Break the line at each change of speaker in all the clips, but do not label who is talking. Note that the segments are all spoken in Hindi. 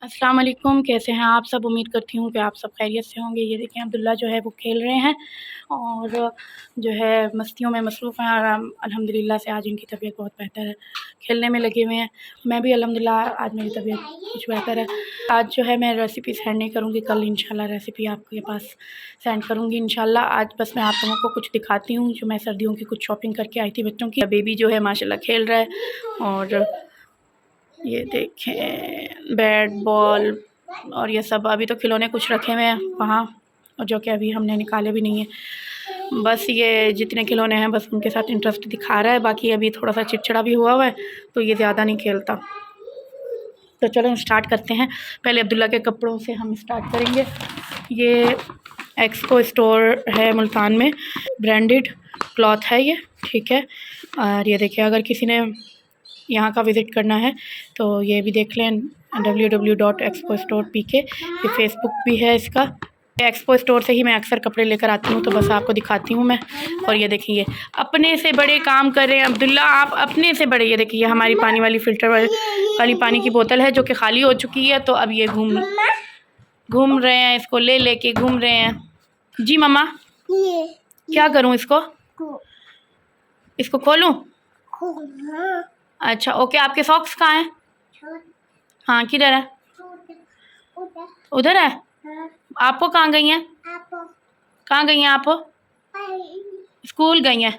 अस्सलाम वालेकुम, कैसे हैं आप सब? उम्मीद करती हूँ कि आप सब खैरियत से होंगे। ये देखें अब्दुल्ला जो है वो खेल रहे हैं और जो है मस्तियों में मसरूफ़ हैं और अल्हम्दुलिल्लाह से आज इनकी तबीयत बहुत बेहतर है, खेलने में लगे हुए हैं। मैं भी अल्हम्दुलिल्लाह आज मेरी तबीयत कुछ बेहतर है। आज जो है मैं रेसिपी सेंड नहीं करूँगी, कल इंशाल्लाह रेसिपी आपके पास सेंड करूँगी इंशाल्लाह। आज बस मैं आप लोगों को कुछ दिखाती हूँ जो मैं सर्दियों की कुछ शॉपिंग करके आई थी बच्चों की। बेबी जो है माशाल्लाह खेल रहा है और ये देखें बैट बॉल और ये सब। अभी तो खिलौने कुछ रखे हुए हैं वहाँ और जो कि अभी हमने निकाले भी नहीं है। बस ये जितने खिलौने हैं बस उनके साथ इंटरेस्ट दिखा रहा है, बाकी अभी थोड़ा सा चिड़चिड़ा भी हुआ है तो ये ज़्यादा नहीं खेलता। तो चलो हम स्टार्ट करते हैं। पहले अब्दुल्ला के कपड़ों से हम स्टार्ट करेंगे। ये एक्सपो स्टोर है मुल्तान में, ब्रांडेड क्लॉथ है ये, ठीक है। और ये देखिए अगर किसी ने यहाँ का विज़िट करना है तो ये भी देख लें, www.expo-store.pk। ये फेसबुक भी है इसका। एक्सपो स्टोर से ही मैं अक्सर कपड़े लेकर आती हूँ तो बस आपको दिखाती हूँ मैं। और ये देखिए अपने से बड़े काम कर रहे हैं अब्दुल्ला, आप अपने से बड़े। ये देखिए हमारी पानी वाली फ़िल्टर वाली पानी की बोतल है जो कि खाली हो चुकी है, तो अब ये घूम रहे हैं, इसको ले लेके घूम रहे हैं। जी मम्मा, क्या करूँ इसको खोलूँ? अच्छा ओके। आपके सॉक्स कहाँ हैं? हाँ किधर है? उधर है। आपको कहाँ गई हैं? कहाँ गई हैं आप? स्कूल गई हैं।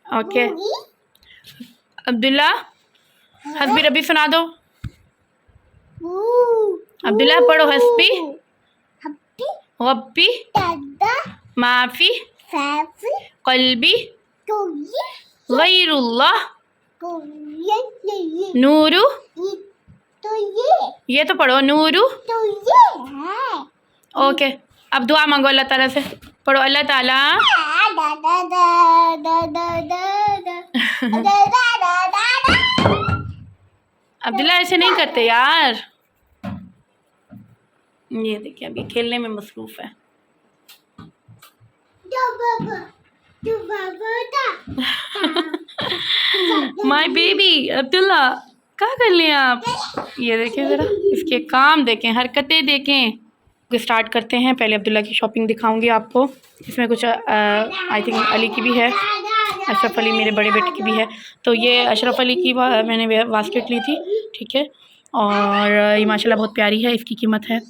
ओके अब्दुल्ला, हस्बी रबी सुना दो। अब्दुल्ला पढ़ो हस्बी रब्बी माफ़ी क़ल्बी गैरुल्लाह नूरू। ये तो पढ़ो नूरू। ओके अब दुआ मांगो अल्लाह ताला से, पढ़ो अल्लाह ताला अब्दुल्ला ऐसे नहीं करते यार। ये देखिए अभी खेलने में मसरूफ़ है। माय बेबी अब्दुल्ला क्या कर लिया आप? ये देखें ज़रा इसके काम देखें, हरकतें देखें। स्टार्ट करते हैं। पहले अब्दुल्ला की शॉपिंग दिखाऊंगी आपको। इसमें कुछ आई थिंक अली की भी है, अशरफ अली मेरे बड़े बेटे की भी है। तो ये अशरफ अली की मैंने बास्केट ली थी, ठीक है। और ये माशाल्लाह बहुत प्यारी है। इसकी कीमत है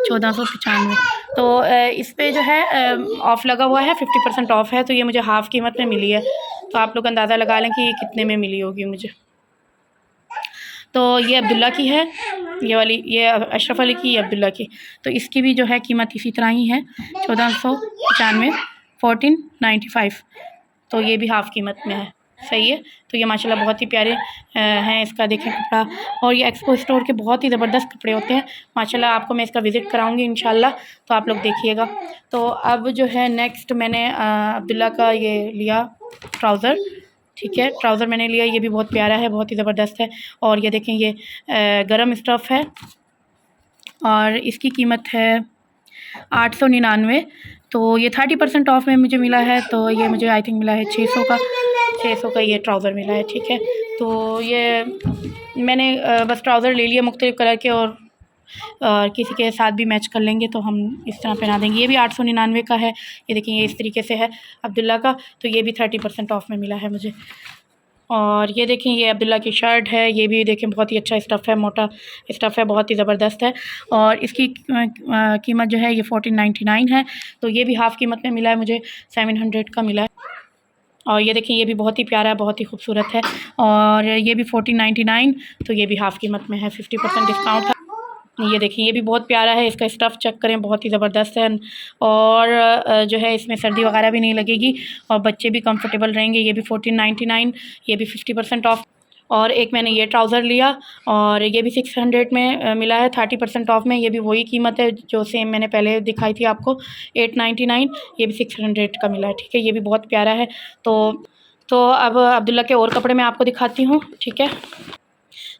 1495। तो इस पे जो है ऑफ़ लगा हुआ है, 50% ऑफ़ है, तो ये मुझे हाफ़ कीमत में मिली है। तो आप लोग अंदाज़ा लगा लें कि ये कितने में मिली होगी मुझे। तो ये अब्दुल्ला की है, ये वाली, ये अशरफ अली की, ये अब्दुल्ला की। तो इसकी भी जो है कीमत इसी तरह ही है 1495, 1495। तो ये भी हाफ़ कीमत में है, सही है। तो ये माशाल्लाह बहुत ही प्यारे हैं। इसका देखें कपड़ा, और ये एक्सपो स्टोर के बहुत ही ज़बरदस्त कपड़े होते हैं माशाल्लाह। आपको मैं इसका विज़िट कराऊंगी इंशाल्लाह, तो आप लोग देखिएगा। तो अब जो है नेक्स्ट मैंने अब्दुल्ला का ये लिया ट्राउज़र, ठीक है। ट्राउज़र मैंने लिया, ये भी बहुत प्यारा है, बहुत ही ज़बरदस्त है। और ये देखें ये गरम स्टफ़ है और इसकी कीमत है 899। तो ये 30% ऑफ़ में मुझे मिला है, तो ये मुझे आई थिंक मिला है 600 का ये ट्राउज़र मिला है, ठीक है। तो ये मैंने बस ट्राउज़र ले लिया मुख्तलिफ़ कलर के, और किसी के साथ भी मैच कर लेंगे तो हम इस तरह पहना देंगे। ये भी 899 का है। ये देखिए ये इस तरीके से है अब्दुल्ला का, तो ये भी 30% ऑफ़ में मिला है मुझे। और ये देखें ये अब्दुल्ला की शर्ट है, ये भी देखें बहुत ही अच्छा स्टफ़ है, मोटा स्टफ़ है, बहुत ही ज़बरदस्त है। और इसकी कीमत जो है ये 1499 है। तो ये भी हाफ़ कीमत में मिला है मुझे, 700 का मिला है। और ये देखिए ये भी बहुत ही प्यारा है, बहुत ही खूबसूरत है। और ये भी 1499, तो ये भी हाफ़ कीमत में है, 50% डिस्काउंट था। ये देखिए ये भी बहुत प्यारा है, इसका स्टफ़ चेक करें, बहुत ही ज़बरदस्त है। और जो है इसमें सर्दी वगैरह भी नहीं लगेगी और बच्चे भी कंफर्टेबल रहेंगे। ये भी 1499, ये भी 50% ऑफ़। और एक मैंने ये ट्राउज़र लिया और ये भी 600 में मिला है, 30% ऑफ़ में। ये भी वही कीमत है जो सेम मैंने पहले दिखाई थी आपको, 899। ये भी 600 का मिला है, ठीक है। ये भी बहुत प्यारा है। तो अब अब्दुल्ला के और कपड़े मैं आपको दिखाती हूँ, ठीक है।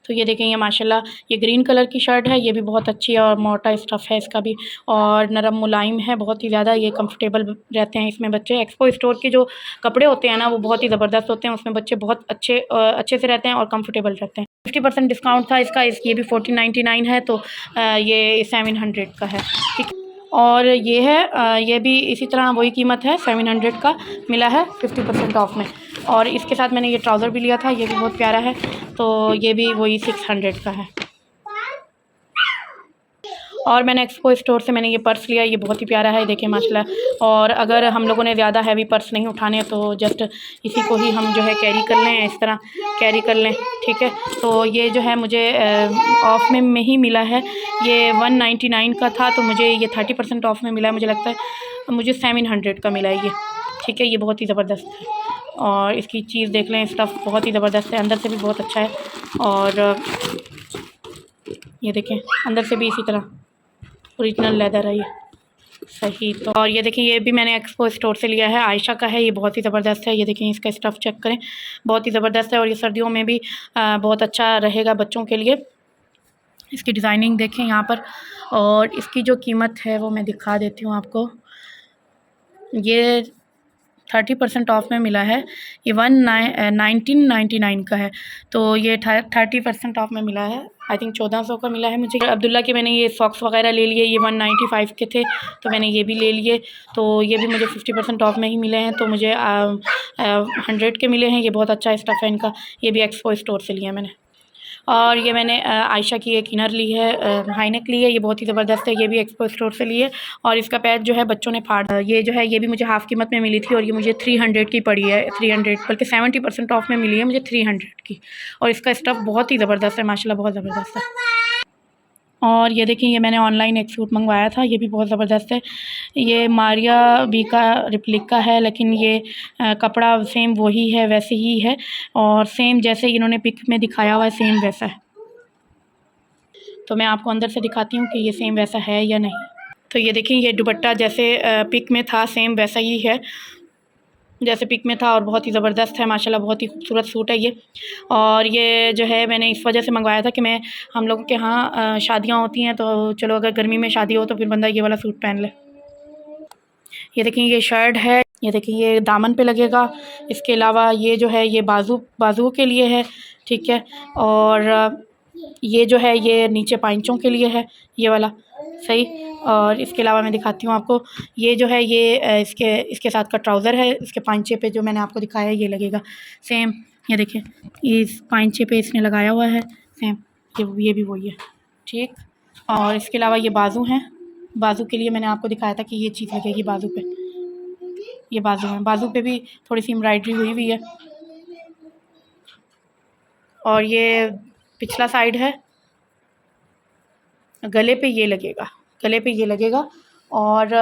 तो ये देखें, ये माशाल्लाह ये ग्रीन कलर की शर्ट है, ये भी बहुत अच्छी है और मोटा स्टफ़ है इसका भी और नरम मुलायम है बहुत ही ज़्यादा। ये कंफर्टेबल रहते हैं इसमें बच्चे। एक्सपो स्टोर के जो कपड़े होते हैं ना वो बहुत ही ज़बरदस्त होते हैं, उसमें बच्चे बहुत अच्छे से रहते हैं और कंफर्टेबल रहते हैं। 50% डिस्काउंट था इसका, ये भी 1499 है, तो ये 700 का है, ठीक। और ये है ये भी इसी तरह वही कीमत है, 700 का मिला है 50% ऑफ में। और इसके साथ मैंने ये ट्राउज़र भी लिया था, ये भी बहुत प्यारा है, तो ये भी वही 600 का है। और मैंने एक्सपो स्टोर से मैंने ये पर्स लिया, ये बहुत ही प्यारा है, देखिए माशाल्लाह। और अगर हम लोगों ने ज़्यादा हैवी पर्स नहीं उठाने तो जस्ट इसी को ही हम जो है कैरी कर लें, इस तरह कैरी कर लें, ठीक है। तो ये जो है मुझे ऑफ़ में ही मिला है, ये 199 का था, तो मुझे ये 30% ऑफ़ में मिला है। मुझे लगता है मुझे 700 का मिला है ये, ठीक है। ये बहुत ही ज़बरदस्त है और इसकी चीज़ देख लें, स्टफ़ बहुत ही ज़बरदस्त है, अंदर से भी बहुत अच्छा है। और ये देखें अंदर से भी इसी तरह ओरिजिनल लेदर है ये, सही। तो और ये देखिए, ये भी मैंने एक्सपो स्टोर से लिया है, आयशा का है, ये बहुत ही ज़बरदस्त है। ये देखिए इसका स्टफ़ चेक करें, बहुत ही ज़बरदस्त है और ये सर्दियों में भी बहुत अच्छा रहेगा बच्चों के लिए। इसकी डिज़ाइनिंग देखें यहाँ पर, और इसकी जो कीमत है वो मैं दिखा देती हूँ आपको। ये 30% ऑफ़ में मिला है, ये 1999 का है, तो ये 30% ऑफ़ में मिला है। आई थिंक 1400 का मिला है मुझे। अब्दुल्ला के मैंने ये सॉक्स वगैरह ले लिए, ये 195 के थे, तो मैंने ये भी ले लिए, तो ये भी मुझे 50% ऑफ़ में ही मिले हैं, तो मुझे 100 के मिले हैं। ये बहुत अच्छा स्टफ़ है इनका, ये भी एक्सपो स्टोर से लिया मैंने। और ये मैंने आयशा की एक इनर ली है, हाई नेक ली है, ये बहुत ही ज़बरदस्त है, ये भी एक्सपो स्टोर से ली है। और इसका पैच जो है बच्चों ने फाड़, ये जो है ये भी मुझे हाफ़ कीमत में मिली थी और ये मुझे 300 की पड़ी है, 300 बल्कि 70% ऑफ़ में मिली है मुझे 300 की। और इसका स्टफ़ बहुत ही ज़बरदस्त है माशाल्लाह, बहुत ज़बरदस्त है। और ये देखिए, ये मैंने ऑनलाइन एक सूट मंगवाया था, ये भी बहुत ज़बरदस्त है। ये मारिया बी का रिप्लिका है, लेकिन ये कपड़ा सेम वही है, वैसे ही है, और सेम जैसे इन्होंने पिक में दिखाया हुआ है सेम वैसा है। तो मैं आपको अंदर से दिखाती हूँ कि ये सेम वैसा है या नहीं। तो ये देखिए, ये दुपट्टा जैसे पिक में था सेम वैसा ही है जैसे पिक में था, और बहुत ही ज़बरदस्त है माशाल्लाह, बहुत ही खूबसूरत सूट है ये। और ये जो है मैंने इस वजह से मंगवाया था कि मैं हम लोगों के यहाँ शादियाँ होती हैं, तो चलो अगर गर्मी में शादी हो तो फिर बंदा ये वाला सूट पहन ले। ये देखिए, ये शर्ट है, ये देखिए ये दामन पे लगेगा। इसके अलावा ये जो है ये बाजुओं के लिए है, ठीक है। और ये जो है ये नीचे पाइंचों के लिए है, ये वाला, सही। और इसके अलावा मैं दिखाती हूँ आपको, ये जो है ये इसके साथ का ट्राउज़र है, इसके पाइंचे पे जो मैंने आपको दिखाया है ये लगेगा सेम। ये देखिए, इस पाइंचे पे इसने लगाया हुआ है सेम, ये भी वही है, ठीक। और इसके अलावा ये बाजू हैं, बाजू के लिए मैंने आपको दिखाया था कि ये चीज़ लगेगी बाजू पे, ये बाजू है, बाजू पे भी थोड़ी सी एम्ब्रॉयडरी हुई हुई है। और ये पिछला साइड है, गले पे ये लगेगा, गले पे ये लगेगा। और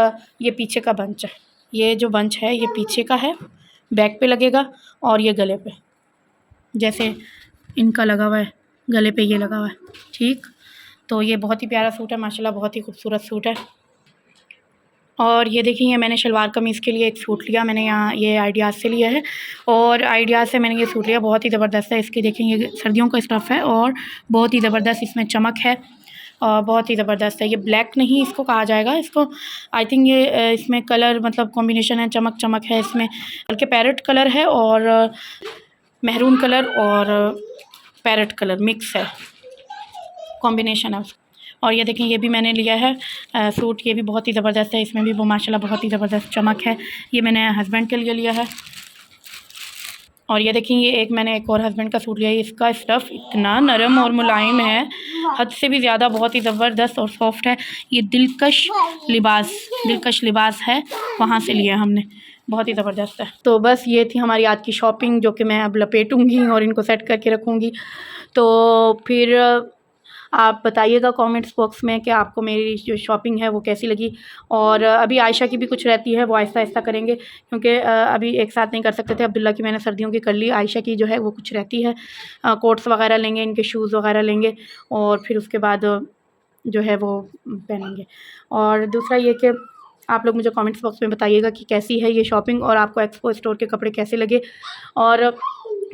ये पीछे का बंच है, ये जो बंच है ये पीछे का है, बैक पे लगेगा, और ये गले पे जैसे इनका लगा हुआ है, गले पे ये लगा हुआ है, ठीक। तो ये बहुत ही प्यारा सूट है माशाल्लाह, बहुत ही खूबसूरत सूट है। और ये देखिए, ये मैंने शलवार कमीज़ के लिए एक सूट लिया, मैंने यहाँ ये आइडियाज़ से लिया है, और आइडियाज़ से मैंने ये सूट लिया, बहुत ही ज़बरदस्त है। इसकी देखिए, ये सर्दियों का स्टफ़ है और बहुत ही ज़बरदस्त इसमें चमक है, और बहुत ही ज़बरदस्त है। ये ब्लैक नहीं इसको कहा जाएगा, इसको आई थिंक ये इसमें कलर मतलब कॉम्बिनेशन है, चमक है इसमें, बल्कि पैरेट कलर है और मेहरून कलर और पैरेट कलर मिक्स है, कॉम्बिनेशन है। और ये देखिए, ये भी मैंने लिया है सूट, ये भी बहुत ही ज़बरदस्त है, इसमें भी वो माशाल्लाह बहुत ही ज़बरदस्त चमक है। ये मैंने हस्बैंड के लिए लिया है। और ये देखिए, ये मैंने एक और हस्बैंड का सूट लिया है, इसका स्टफ़ इतना नरम और मुलायम है, हद से भी ज़्यादा, बहुत ही ज़बरदस्त और सॉफ्ट है। ये दिलकश लिबास है, वहाँ से लिया हमने, बहुत ही ज़बरदस्त है। तो बस ये थी हमारी आज की शॉपिंग, जो कि मैं अब लपेटूँगी और इनको सेट करके रखूँगी। तो फिर आप बताइएगा कमेंट्स बॉक्स में कि आपको मेरी जो शॉपिंग है वो कैसी लगी। और अभी आयशा की भी कुछ रहती है, वो आहिस्ता करेंगे, क्योंकि अभी एक साथ नहीं कर सकते थे। अब्दुल्ला की मैंने सर्दियों की कर ली, आयशा की जो है वो कुछ रहती है, कोट्स वगैरह लेंगे, इनके शूज़ वगैरह लेंगे, और फिर उसके बाद जो है वो पहनेंगे। और दूसरा ये कि आप लोग मुझे कमेंट्स बॉक्स में बताइएगा कि कैसी है ये शॉपिंग और आपको एक्सपो स्टोर के कपड़े कैसे लगे। और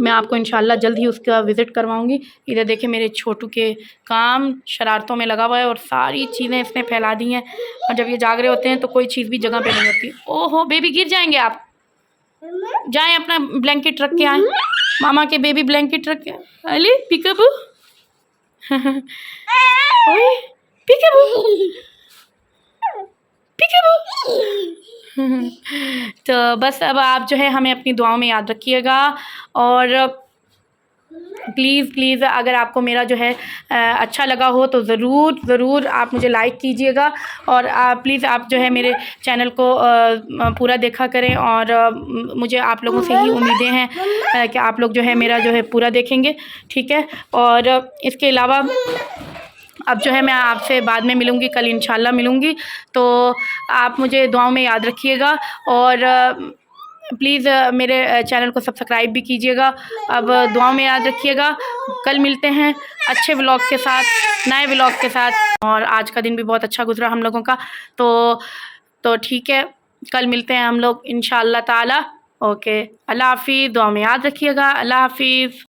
मैं आपको इंशाल्लाह जल्द ही उसका विज़िट करवाऊँगी। इधर देखिए मेरे छोटू के काम शरारतों में लगा हुआ है और सारी चीज़ें इसने फैला दी हैं, और जब ये जाग रहे होते हैं तो कोई चीज़ भी जगह पे नहीं होती। ओहो बेबी गिर जाएंगे आप, जाएं अपना ब्लैंकेट रख के आएँ, मामा के बेबी ब्लैंकेट रख के। अली पिकअप ओए पिकअप पिकअप तो बस अब आप जो है हमें अपनी दुआओं में याद रखिएगा, और प्लीज़ अगर आपको मेरा जो है अच्छा लगा हो तो ज़रूर आप मुझे लाइक कीजिएगा, और प्लीज़ आप जो है मेरे चैनल को पूरा देखा करें, और मुझे आप लोगों से ही उम्मीदें हैं कि आप लोग जो है मेरा जो है पूरा देखेंगे, ठीक है। और इसके अलावा अब जो है मैं आपसे बाद में मिलूँगी, कल इंशाल्लाह मिलूँगी, तो आप मुझे दुआओं में याद रखिएगा, और प्लीज़ मेरे चैनल को सब्सक्राइब भी कीजिएगा। अब दुआओं में याद रखिएगा, कल मिलते हैं अच्छे व्लॉग के साथ, नए व्लॉग के साथ। और आज का दिन भी बहुत अच्छा गुजरा हम लोगों का, तो ठीक है, कल मिलते हैं हम लोग इंशाअल्लाह ताला। ओके, अल्लाह हाफ़िज़, दुआ में याद रखिएगा। अल्लाह हाफ़िज़।